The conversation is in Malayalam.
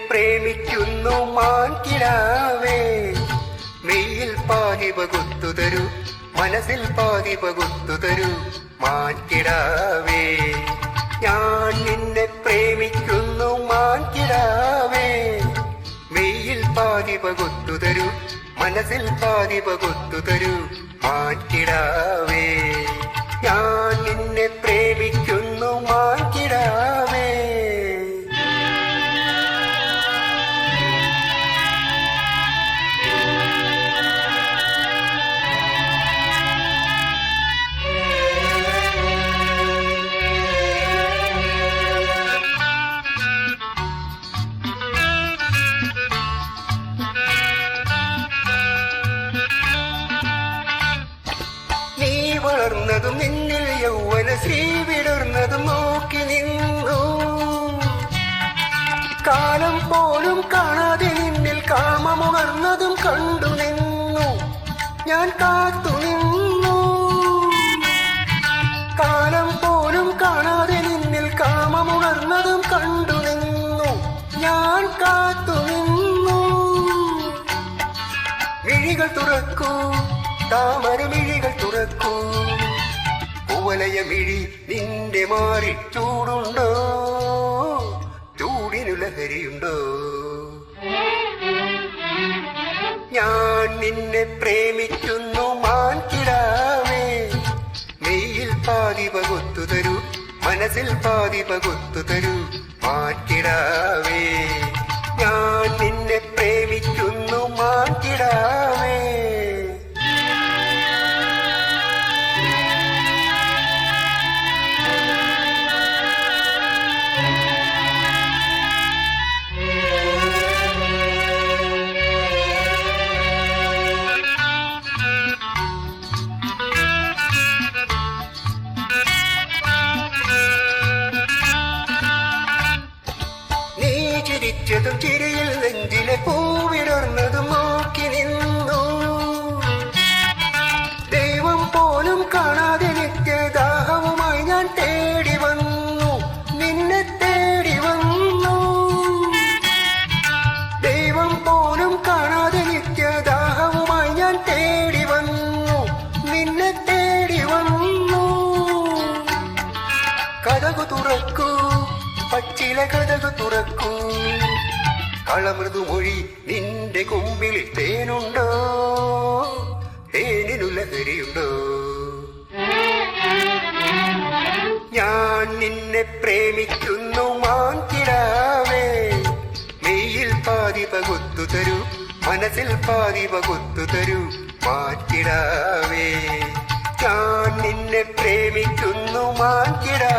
പ്രേമിക്കുന്നു മാൻകിടാവേ, മെയ്യിൽ പാതി പകുത്തു തരൂ, മനസ്സിൽ പാതി പകുത്തു തരൂ മാൻകിടാവേ. ഞാൻ നിന്നെ പ്രേമിക്കുന്നു മാൻകിടാവേ, മെയ്യിൽ പാതി പകുത്തു തരൂ, മനസ്സിൽ പാതി പകുത്തു തരൂ മാൻകിടാവേ. ഞാൻ നിന്നെ പ്രേമിക്കുന്നു മാൻകിടാവേ. വളർന്നതും നിന്നിൽ യൗവന ശ്രീ വിടർന്നതും നോക്കി നിന്നു, കാലം പോലും കാണാതെ നിന്നിൽ കാമമുണർന്നതും കണ്ടു നിന്നു, ഞാൻ കാത്തു നിന്നു. കാലം പോലും കാണാതെ നിന്നിൽ കാമമുണർന്നതും കണ്ടു നിന്നു, ഞാൻ കാത്തു നിന്നു. മിഴികൾ തുറക്കൂ, താമരമിഴികൾ തുറക്കൂ, കുവലയമിഴി നിന്റെ മാറി ചൂടുണ്ടോ, ചൂടിനു ലഹരിയുണ്ടോ. ഞാൻ നിന്നെ പ്രേമിക്കുന്നു മാൻകിടാവേ, മെയ്യിൽ പാതി പകുത്തു തരൂ, മനസ്സിൽ പാതി പകുത്തു തരൂ മാൻകിടാവേ. ഞാൻ നിന്നെ പ്രേമിക്കുന്നു മാൻകിടാവേ. ചിരിച്ചതും ചിരിയിൽ നെഞ്ചിലെ പൂവിടർന്നതും നോക്കി നിന്നു, ദൈവം പോലും കാണാതെ നിത്യദാഹവുമായി ഞാൻ തേടി വന്നു, നിന്നെ തേടി വന്നു. ദൈവം പോലും കാണാതെ നിത്യദാഹവുമായി ഞാൻ തേടി വന്നു, നിന്നെ തേടി വന്നു. കഥകു തുറക്കൂ, പച്ചില കഥകു തുറക്കൂ, കളമൃദുമൊഴി നിന്റെ കൊമ്പിൽ തേനുണ്ടോ, തേനിനു ലഹരിയുണ്ടോ. ഞാൻ നിന്നെ പ്രേമിക്കുന്നു മാൻകിടാവേ, മെയ്യിൽ പാതി പകുത്തു തരൂ, മനസ്സിൽ പാതി പകുത്തു തരൂ മാൻകിടാവേ. ഞാൻ നിന്നെ പ്രേമിക്കുന്നു മാൻകിടാവേ.